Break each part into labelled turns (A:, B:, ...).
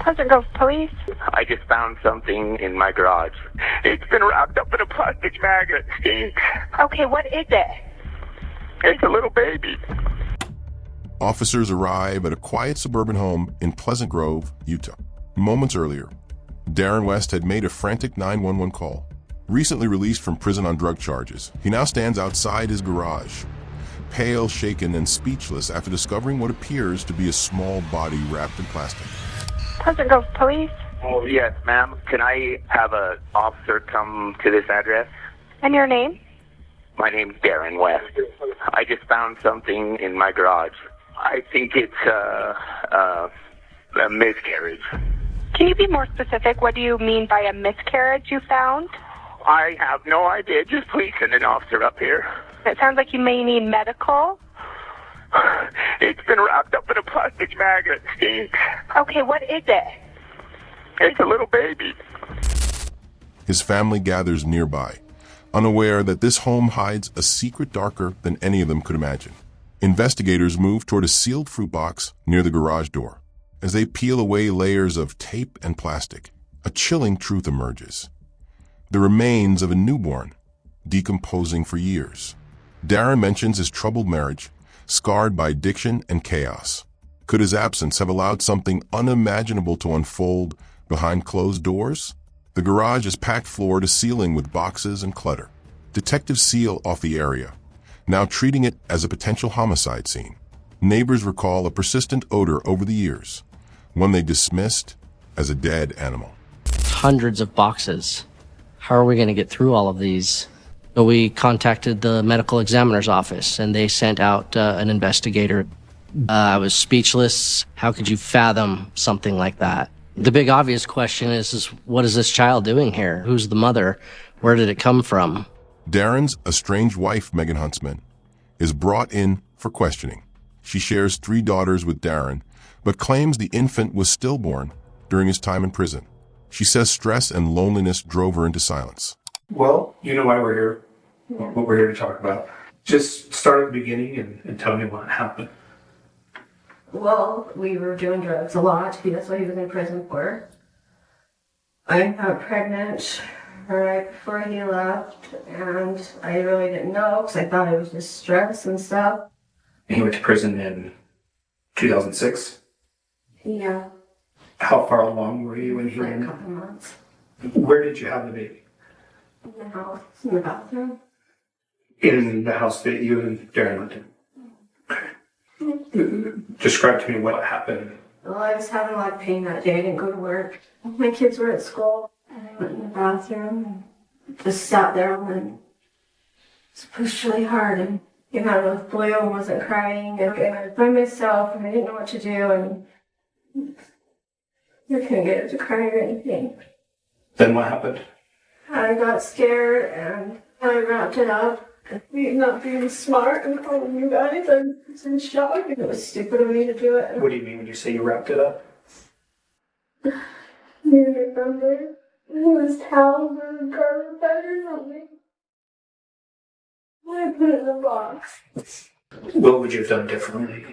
A: Huntsman Grove Police.
B: I just found something in my garage. It's been wrapped up in a plastic bag and it stinks.
A: Okay, what is it?
B: It's a little baby.
C: Officers arrive at a quiet suburban home in Pleasant Grove, Utah. Moments earlier, Darren West had made a frantic 911 call. Recently released from prison on drug charges, he now stands outside his garage, pale, shaken, and speechless after discovering what appears to be a small body wrapped in plastic.
A: Huntsman Grove Police.
B: Oh, yes, ma'am. Can I have an officer come to this address?
A: And your name?
B: My name's Darren West. I just found something in my garage. I think it's a miscarriage.
A: Can you be more specific? What do you mean by a miscarriage you found?
B: I have no idea. Just please send an officer up here.
A: It sounds like you may need medical.
B: It's been wrapped up in a plastic bag and it stinks.
A: Okay, what is it?
B: It's a little baby.
C: His family gathers nearby, unaware that this home hides a secret darker than any of them could imagine. Investigators move toward a sealed fruit box near the garage door. As they peel away layers of tape and plastic, a chilling truth emerges. The remains of a newborn, decomposing for years. Darren mentions his troubled marriage, scarred by addiction and chaos. Could his absence have allowed something unimaginable to unfold behind closed doors? The garage is packed floor to ceiling with boxes and clutter. Detectives seal off the area, now treating it as a potential homicide scene. Neighbors recall a persistent odor over the years, one they dismissed as a dead animal.
D: Hundreds of boxes. How are we going to get through all of these? So we contacted the medical examiner's office and they sent out an investigator. I was speechless. How could you fathom something like that? The big obvious question is what is this child doing here? Who's the mother? Where did it come from?
C: Darren's estranged wife, Megan Huntsman, is brought in for questioning. She shares 3 daughters with Darren, but claims the infant was stillborn during his time in prison. She says stress and loneliness drove her into silence.
E: Well, you know why we're here, what we're here to talk about. Just start at the beginning and tell me what happened.
F: Well, we were doing drugs a lot. That's what he was in prison for. I got pregnant right before he left, and I really didn't know because I thought it was just stress and stuff.
E: And he went to prison in 2006?
F: Yeah.
E: How far along were you when he went?
F: A couple months.
E: Where did you have the baby?
F: In the house, in the bathroom.
E: In the house that you and Darren lived in? Describe to me what happened.
F: Well, I was having a lot of pain that day. I didn't go to work. My kids were at school. And I went in the bathroom and just sat there and then just pushed really hard. And you know, I was blue and wasn't crying. And I was by myself and I didn't know what to do. And I couldn't get it to cry or anything.
E: Then what happened?
F: I got scared and I wrapped it up. Not being smart and calling you guys, I was in shock. It was stupid of me to do it.
E: What do you mean when you say you wrapped it up?
F: You remember? It was towels or garment bag or something. I put it in a box.
E: What would you have done differently,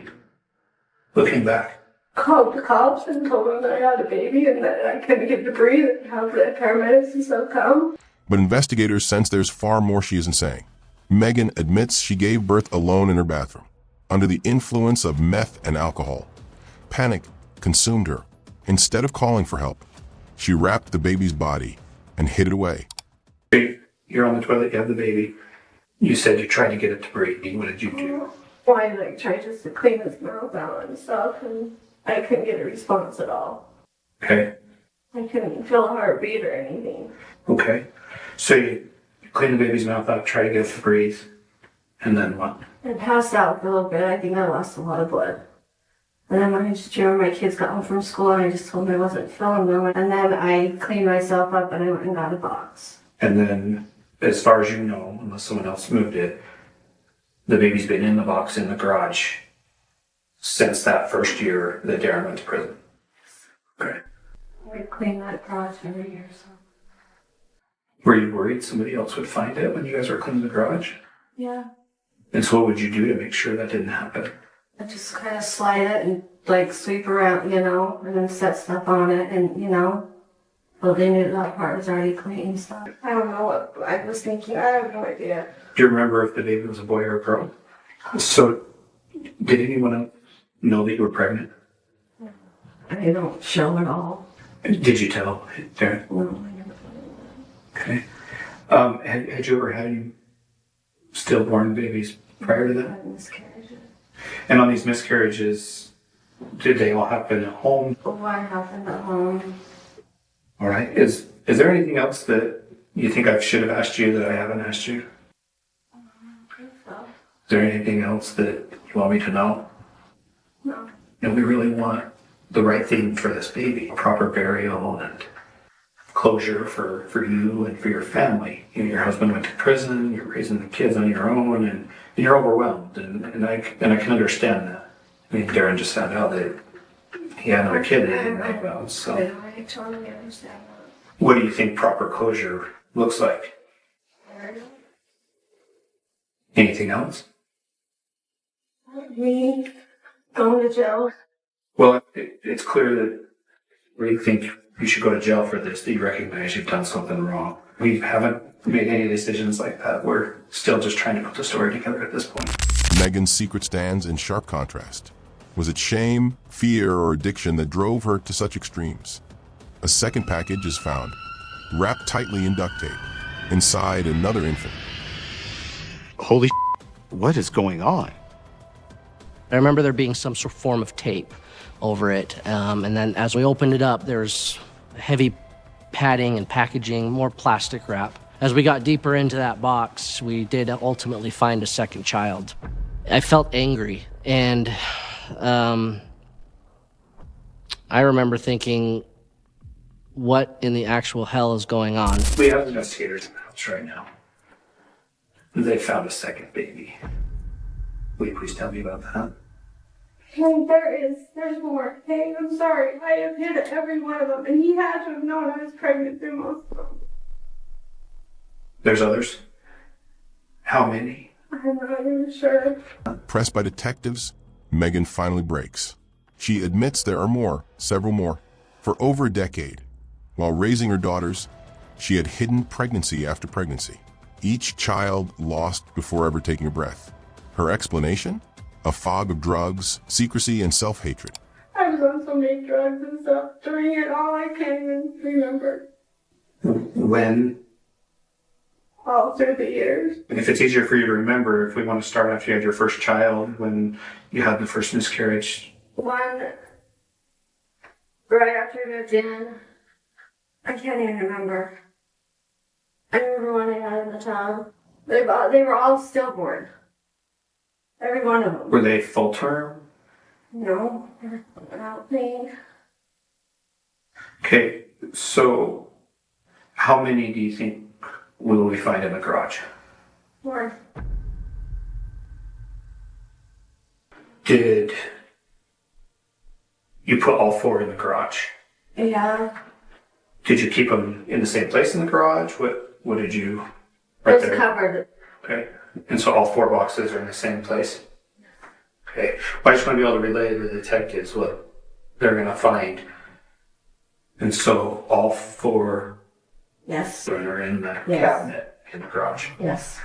E: looking back?
F: Called the cops and told them that I had a baby and that I couldn't get to breathe and have the paramedics and stuff come.
C: But investigators sense there's far more she isn't saying. Megan admits she gave birth alone in her bathroom, under the influence of meth and alcohol. Panic consumed her. Instead of calling for help, she wrapped the baby's body and hid it away.
E: You're on the toilet, you have the baby. You said you tried to get it to breathe. What did you do?
F: Well, I tried just to clean his mouth out and stuff, and I couldn't get a response at all.
E: Okay.
F: I couldn't feel a heartbeat or anything.
E: Okay. So you clean the baby's mouth out, try to get it to breathe, and then what?
F: I passed out for a little bit. I think I lost a lot of blood. And then I just remember my kids got home from school and I just told them I wasn't feeling them. And then I cleaned myself up and I went and got a box.
E: And then, as far as you know, unless someone else moved it, the baby's been in the box in the garage since that first year that Darren went to prison. Okay.
F: We clean that garage every year, so.
E: Were you worried somebody else would find it when you guys were cleaning the garage?
F: Yeah.
E: And so what would you do to make sure that didn't happen?
F: I just kind of slide it and like sweep around, you know, and then set stuff on it, and you know, well, they knew that part was already clean and stuff. I don't know what I was thinking. I have no idea.
E: Do you remember if the baby was a boy or a girl? So, did anyone else know that you were pregnant?
F: I don't show at all.
E: Did you tell Darren?
F: No, I never.
E: Okay. Had you ever had any stillborn babies prior to that?
F: Had miscarriages.
E: And on these miscarriages, did they all happen at home?
F: What happened at home?
E: All right. Is there anything else that you think I should have asked you that I haven't asked you?
F: I think so.
E: Is there anything else that you want me to know?
F: No.
E: And we really want the right thing for this baby. Proper burial and closure for you and for your family. You know, your husband went to prison, you're raising the kids on your own, and you're overwhelmed. And I can understand that. I mean, Darren just found out that he had another kid that he didn't know about. So,
F: I totally understand that.
E: what do you think proper closure looks like? Anything else?
F: Me going to jail.
E: Well, it's clear that we think you should go to jail for this, that you recognize you've done something wrong. We haven't made any decisions like that. We're still just trying to put the story together at this point.
C: Megan's secret stands in sharp contrast. Was it shame, fear, or addiction that drove her to such extremes? A second package is found, wrapped tightly in duct tape, inside another infant.
G: Holy what is going on?
D: I remember there being some sort of form of tape over it. And then as we opened it up, there's heavy padding and packaging, more plastic wrap. As we got deeper into that box, we did ultimately find a second child. I felt angry, and I remember thinking, what in the actual hell is going on?
E: We have investigators in the house right now. They found a second baby. Will you please tell me about that?
F: Hey, there's more. Hey, I'm sorry. I have hit every one of them, and he had to have known I was pregnant through most of them.
E: There's others? How many?
F: I'm not even sure.
C: Pressed by detectives, Megan finally breaks. She admits there are more, several more. For over a decade, while raising her daughters, she had hidden pregnancy after pregnancy. Each child lost before ever taking a breath. Her explanation? A fog of drugs, secrecy, and self-hatred.
F: I was on so many drugs and stuff during it all. I can't even remember.
E: When?
F: All through the years.
E: If it's easier for you to remember, if we want to start after you had your first child, when you had the first miscarriage.
F: One right after I moved in. I can't even remember. I remember when I had in the town. They were all stillborn. Every one of them.
E: Were they full term?
F: No, I don't think.
E: Okay, so how many do you think will we find in the garage?
F: Or
E: Did you put all four in the garage?
F: yeah,
E: Did you keep them in the same place in the garage? What did you?
F: it was covered.
E: Okay, and so all four boxes are in the same place? Okay, well, I just want to be able to relay to the detectives what they're going to find. And so all four
F: Yes,
E: are in the
F: Yes.
E: cabinet in the garage.
F: yes.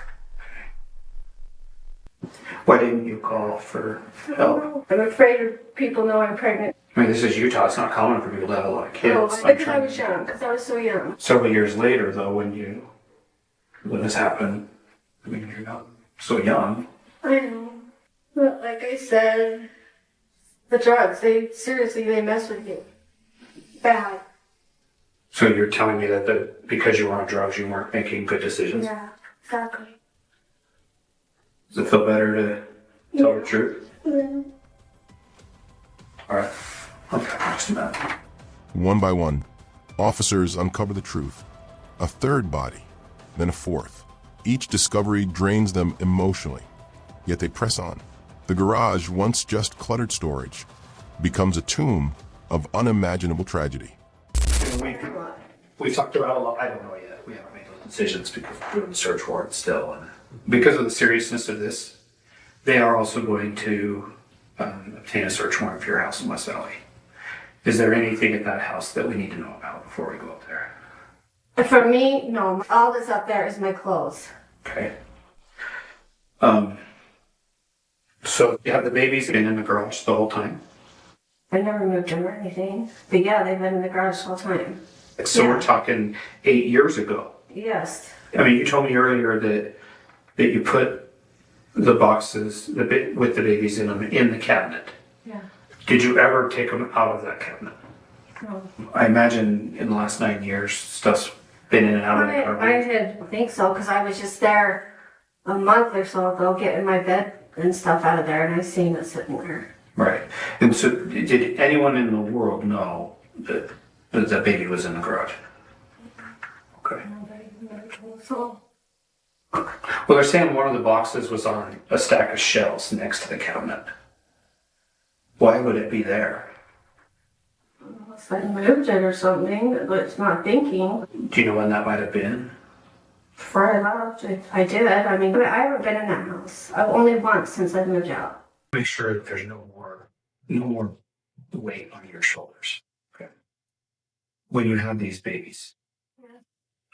E: Why didn't you call for help?
F: I'm afraid of people know I'm pregnant.
E: I mean, this is Utah. It's not common for people to have a lot of kids.
F: Oh,
E: I'm
F: because I
E: trying-
F: was young, because I was so young.
E: Several years later, though, when this happened, I mean, you're not so young.
F: I know. But like I said, the drugs, they mess with you. Bad.
E: So you're telling me that because you were on drugs, you weren't making good decisions?
F: Yeah, exactly.
E: Does it feel better to tell the truth?
F: Yeah.
E: All right. Okay, just a minute.
C: One by one, officers uncover the truth. A third body, then a fourth. Each discovery drains them emotionally, yet they press on. The garage, once just cluttered storage, becomes a tomb of unimaginable tragedy.
E: We've talked about a lot. I don't know yet. We haven't made those decisions because we're doing the search warrant still. And because of the seriousness of this, they are also going to obtain a search warrant for your house in West Valley. Is there anything at that house that we need to know about before we go up there?
F: For me, no. All that's up there is my clothes.
E: Okay. So you have the babies been in the garage the whole time?
F: I never moved them or anything. But yeah, they've been in the garage the whole time.
E: So we're talking 8 years ago.
F: Yes.
E: I mean, you told me earlier that you put the boxes with the babies in them in the cabinet.
F: Yeah.
E: Did you ever take them out of that cabinet?
F: No.
E: I imagine in the last 9 years, stuff's been in and out of the
F: I
E: cabinet.
F: think so, because I was just there a month or so ago getting my bed and stuff out of there, and I seen it sitting there.
E: Right. And so did anyone in the world know that that baby was in the garage? Okay.
F: So,
E: Well, they're saying one of the boxes was on a stack of shelves next to the cabinet. Why would it be there?
F: unless I moved it or something, but it's not thinking.
E: Do you know when that might have been?
F: Before I left, I did. I mean, I haven't been in that house. I've only once since I moved out.
E: Make sure that there's no more weight on your shoulders. Okay. When you have these babies,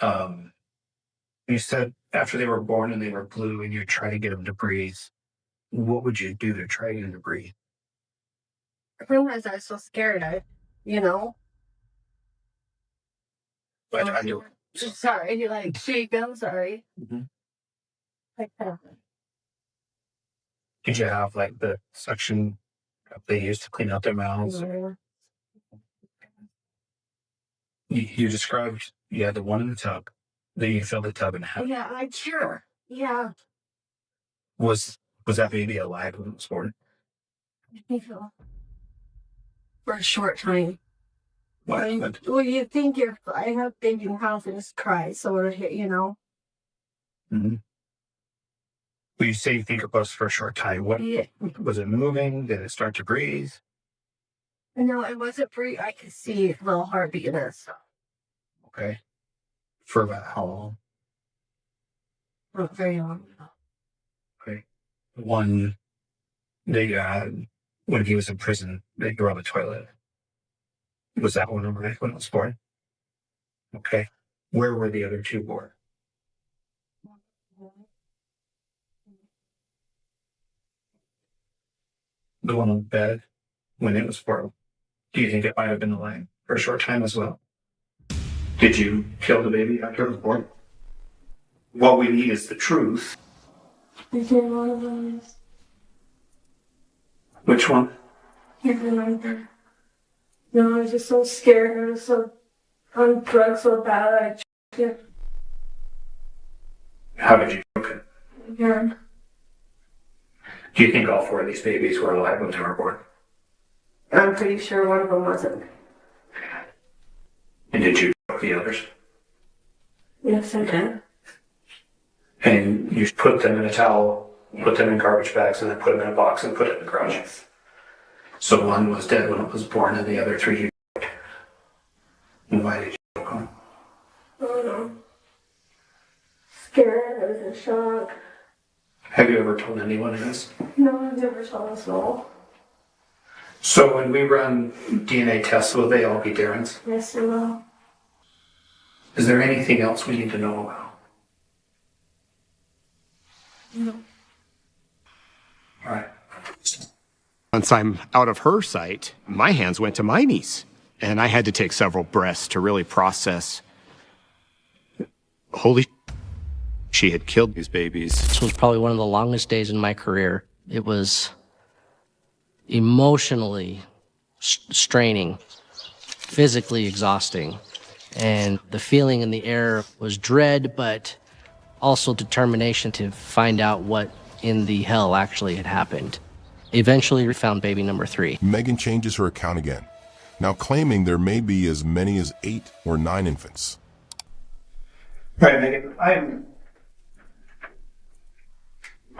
E: you said after they were born and they were blue and you try to get them to breathe. What would you do to try to get them to breathe?
F: I realized I was so scared.
E: But I do.
F: Sorry, you like shake. I'm sorry.
E: Mhm.
F: Like that.
E: Did you have like the suction cup they used to clean out their mouths? You described you had the one in the tub. Then you filled the tub in half.
F: Yeah, I sure. Yeah.
E: Was that baby alive when it was born?
F: I think so. For a short time.
E: What happened?
F: Well, you think I have baby in the house and just cry, so
E: Mm-hmm. Well, you say you think it was for a short time. What
F: Yeah.
E: was it moving? Did it start to breathe?
F: No, it wasn't free. I could see a little heartbeat in it.
E: Okay. For about how long?
F: Not very long.
E: Okay. One that you had when he was in prison that you were on the toilet. Was that one when it was born? Okay. Where were the other two born? The one on the bed when it was born. Do you think it might have been alive for a short time as well? Did you kill the baby after it was born? What we need is the truth.
F: I did one of them.
E: Which one?
F: I remember. No, I was just so scared. I was so on drugs so bad. I choked it.
E: How did you choke it?
F: Yeah.
E: Do you think all four of these babies were alive when they were born?
F: I'm pretty sure one of them wasn't.
E: And did you choke the others?
F: Yes, I did.
E: And you put them in a towel, put them in garbage bags, and then put them in a box and put it in the garage.
F: Yes.
E: So one was dead when it was born, and the other three you choked. And why did you choke them?
F: I don't know. Scared. I was in shock.
E: Have you ever told anyone this?
F: No, I've never told a soul.
E: So when we run DNA tests, will they all be Darren's?
F: Yes, I will.
E: Is there anything else we need to know about?
F: No.
E: All right.
G: Once I'm out of her sight, my hands went to my knees, and I had to take several breaths to really process. Holy she had killed these babies.
D: This was probably one of the longest days in my career. It was emotionally straining, physically exhausting, and the feeling in the air was dread, but also determination to find out what in the hell actually had happened. Eventually, we found baby number 3.
C: Megan changes her account again, now claiming there may be as many as 8 or 9 infants.
E: Right, Megan, I'm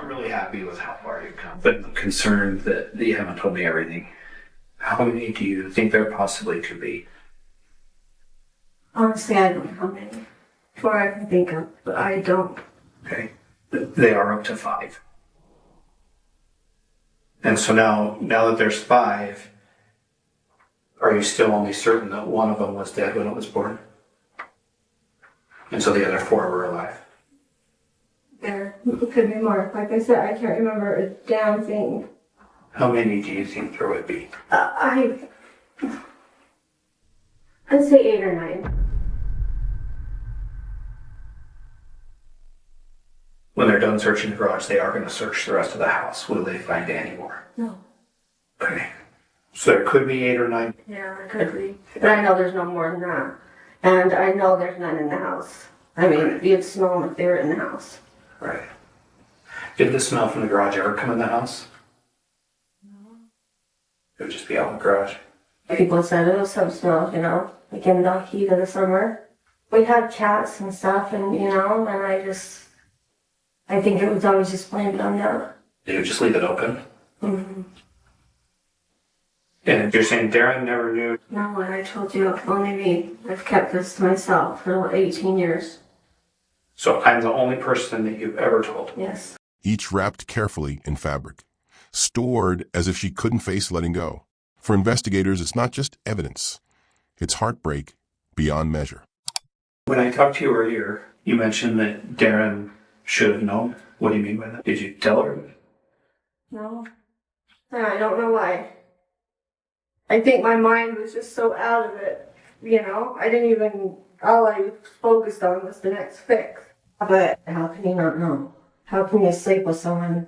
E: really happy with how far you've come, but I'm concerned that you haven't told me everything. How many do you think there possibly could be?
F: Honestly, I don't know how many. 4 I can think of, but I don't.
E: Okay. They are up to 5. And so now that there's 5, are you still only certain that one of them was dead when it was born? And so the other 4 were alive?
F: There could be more. Like I said, I can't remember a damn thing.
E: How many do you think there would be?
F: I'd say 8 or 9.
E: When they're done searching the garage, they are going to search the rest of the house. Will they find any more?
F: No.
E: Okay. So there could be 8 or 9?
F: Yeah, there could be. But I know there's no more than that. And I know there's none in the house. I mean, you'd smell them if they were in the house.
E: Right. Did the smell from the garage ever come in the house? No. It would just be out in the garage?
F: People said it was some smell, you know, like in the heat of the summer. We had cats and stuff, and you know, and I think it was always just blamed on that.
E: Did you just leave it open?
F: Mm-hmm.
E: And you're saying Darren never knew?
F: No, and I told you, only me. I've kept this to myself for 18 years.
E: So I'm the only person that you've ever told?
F: Yes.
C: Each wrapped carefully in fabric, stored as if she couldn't face letting go. For investigators, it's not just evidence. It's heartbreak beyond measure.
E: When I talked to you earlier, you mentioned that Darren should have known. What do you mean by that? Did you tell her?
F: No. I don't know why. I think my mind was just so out of it, you know? All I focused on was the next fix. But how can you not know? How can you sleep with someone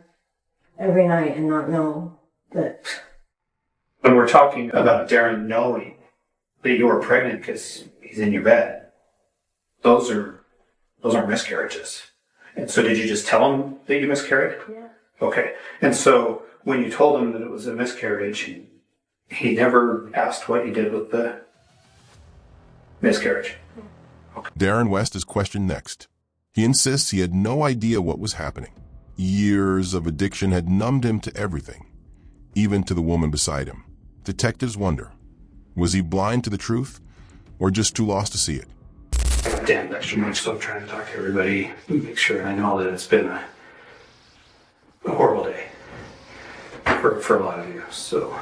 F: every night and not know that?
E: When we're talking about Darren knowing that you were pregnant because he's in your bed, those are miscarriages. And so did you just tell him that you miscarried?
F: Yeah.
E: Okay. And so when you told him that it was a miscarriage, he never asked what you did with the miscarriage. Okay.
C: Darren West is questioned next. He insists he had no idea what was happening. Years of addiction had numbed him to everything, even to the woman beside him. Detectives wonder, was he blind to the truth or just too lost to see it?
E: Damn extra much, so I'm trying to talk to everybody, make sure I know that it's been a horrible day for a lot of you. So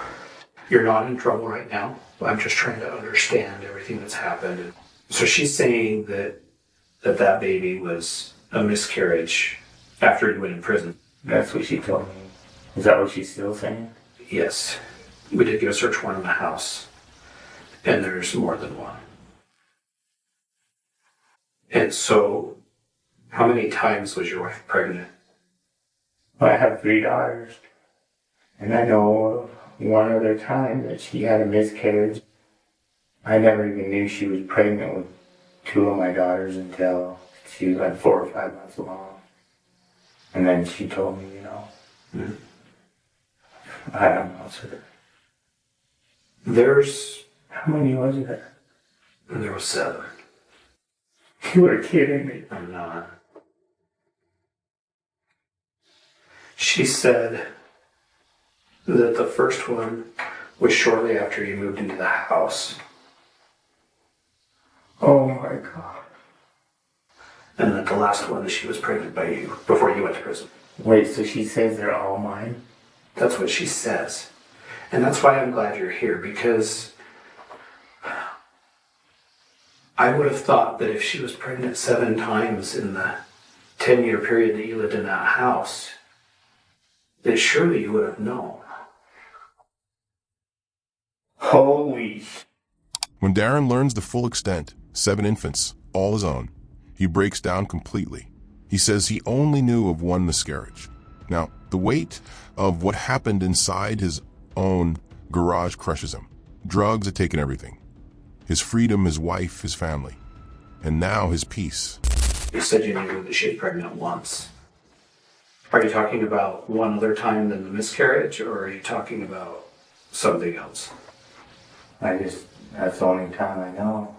E: you're not in trouble right now. I'm just trying to understand everything that's happened. So she's saying that baby was a miscarriage after he went in prison.
H: That's what she told me. Is that what she's still saying?
E: Yes. We did get a search warrant in the house, and there's more than one. And so, how many times was your wife pregnant?
H: Well, I have 3 daughters, and I know one other time that she had a miscarriage. I never even knew she was pregnant with 2 of my daughters until she was like 4 or 5 months along. And then she told me, you know. Mm-hmm. I don't know, sir.
E: How
H: many was there?
E: There was 7.
H: You were kidding me.
E: I'm not. She said that the first one was shortly after you moved into the house.
H: Oh my God.
E: And that the last one that she was pregnant by you before you went to prison.
H: Wait, so she says they're all mine?
E: That's what she says. And that's why I'm glad you're here, because I would have thought that if she was pregnant 7 times in the 10-year period that you lived in that house, that surely you would have known.
H: Holy.
C: When Darren learns the full extent, 7 infants, all his own, he breaks down completely. He says he only knew of 1 miscarriage. Now, the weight of what happened inside his own garage crushes him. Drugs had taken everything. His freedom, his wife, his family, and now his peace.
E: You said you knew that she was pregnant once. Are you talking about one other time than the miscarriage, or are you talking about something else?
H: That's the only time I know.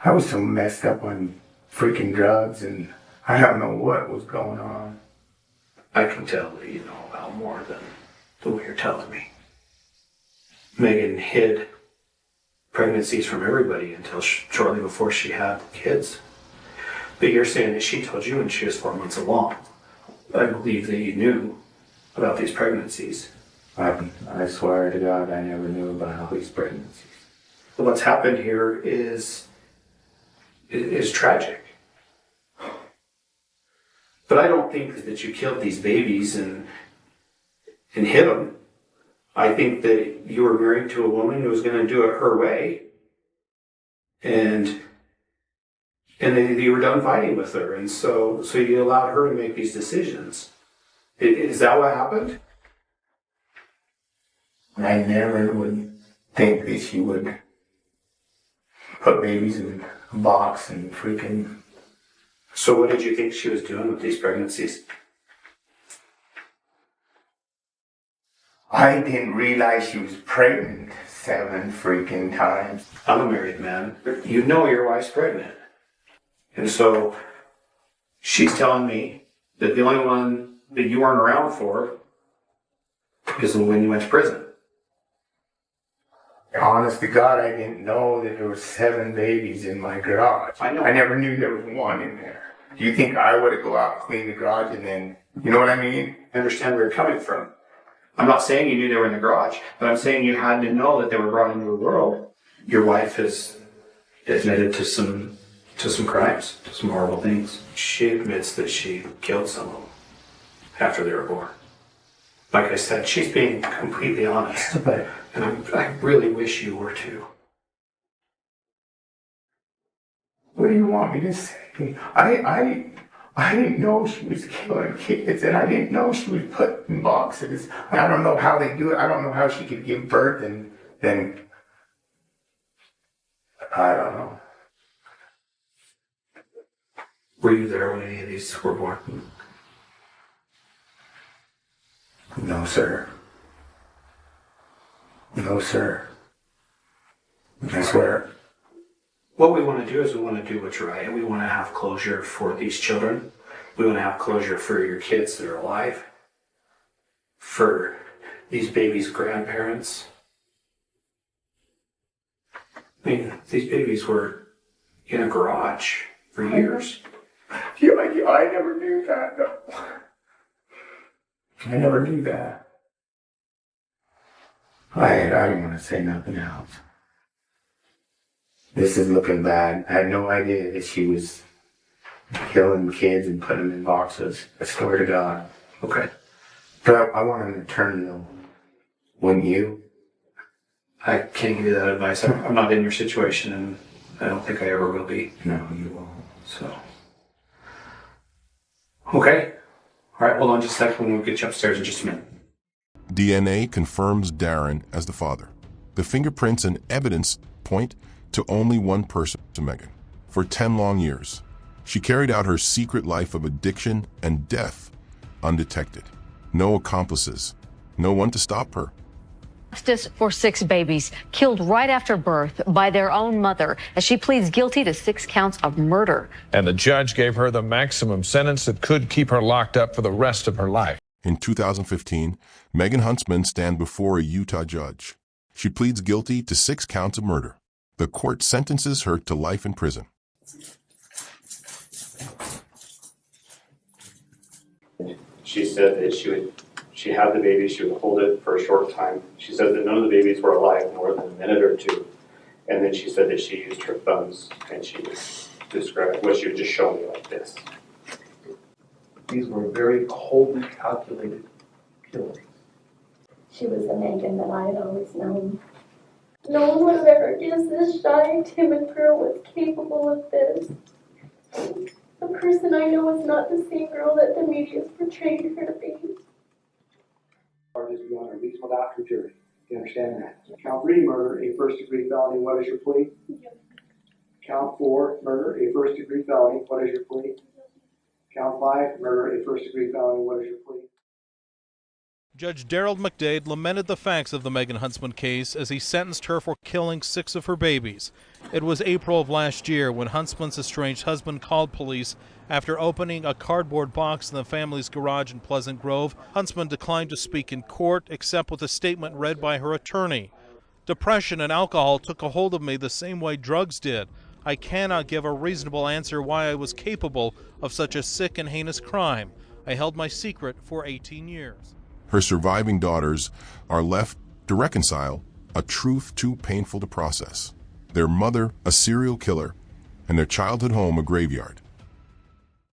H: I was so messed up on freaking drugs, and I don't know what was going on.
E: I can tell that you know about more than what you're telling me. Megan hid pregnancies from everybody until shortly before she had kids. But you're saying that she told you when she was 4 months along. I believe that you knew about these pregnancies.
H: I swear to God, I never knew about all these pregnancies.
E: But what's happened here is tragic. But I don't think that you killed these babies and hid them. I think that you were married to a woman who was going to do it her way, and then you were done fighting with her, and so you allowed her to make these decisions. Is that what happened?
H: I never would think that she would put babies in a box and freaking...
E: So what did you think she was doing with these pregnancies?
H: I didn't realize she was pregnant 7 freaking times.
E: I'm a married man. You know your wife's pregnant. And so she's telling me that the only one that you weren't around for is when you went to prison.
H: Honest to God, I didn't know that there were 7 babies in my garage.
E: I know.
H: I never knew there was 1 in there. Do you think I would have go out and clean the garage and then, you know what I mean?
E: I understand where you're coming from. I'm not saying you knew they were in the garage, but I'm saying you had to know that they were brought into the world. Your wife has admitted to some crimes, to some horrible things. She admits that she killed some of them after they were born. Like I said, she's being completely honest. And I really wish you were too.
H: What do you want me to say? I didn't know she was killing kids, and I didn't know she was put in boxes. I don't know how they do it. I don't know how she could give birth and then... I don't know.
E: Were you there when any of these were born?
H: No, sir. No, sir. I swear.
E: What we want to do is we want to do what's right. We want to have closure for these children. We want to have closure for your kids that are alive. For these babies' grandparents. I mean, these babies were in a garage for years.
H: Yeah, I never knew that. No. I never knew that. I don't want to say nothing else. This is looking bad. I had no idea that she was killing kids and putting them in boxes. I swear to God.
E: Okay.
H: But I want an attorney though. Wouldn't you?
E: I can't give you that advice. I'm not in your situation, and I don't think I ever will be.
H: No, you won't.
E: So. Okay. All right, hold on just a second. We'll get you upstairs in just a minute.
C: DNA confirms Darren as the father. The fingerprints and evidence point to only one person, to Megan. For 10 long years, she carried out her secret life of addiction and death undetected. No accomplices, no one to stop her.
I: Justice for 6 babies killed right after birth by their own mother as she pleads guilty to 6 counts of murder.
J: And the judge gave her the maximum sentence that could keep her locked up for the rest of her life.
C: In 2015, Megan Huntsman stands before a Utah judge. She pleads guilty to 6 counts of murder. The court sentences her to life in prison.
K: She said that she had the baby, she would hold it for a short time. She said that none of the babies were alive more than a minute or 2. And then she said that she used her thumbs and she described what she would just show me like this.
L: These were very coldly calculated killings.
F: She was the Megan that I had always known. No one would have ever guessed this shy, timid girl was capable of this. The person I know is not the same girl that the media has portrayed her to be.
L: Charges beyond a reasonable doubt to jury. You understand that? Count 3, murder, a first-degree felony. What is your plea?
F: Yes.
L: Count 4, murder, a first-degree felony. What is your plea? Count 5, murder, a first-degree felony. What is your plea?
M: Judge Darrell McDade lamented the facts of the Megan Huntsman case as he sentenced her for killing 6 of her babies. It was April of last year when Huntsman's estranged husband called police after opening a cardboard box in the family's garage in Pleasant Grove. Huntsman declined to speak in court except with a statement read by her attorney. Depression and alcohol took a hold of me the same way drugs did. I cannot give a reasonable answer why I was capable of such a sick and heinous crime. I held my secret for 18 years.
C: Her surviving daughters are left to reconcile a truth too painful to process. Their mother, a serial killer, and their childhood home, a graveyard.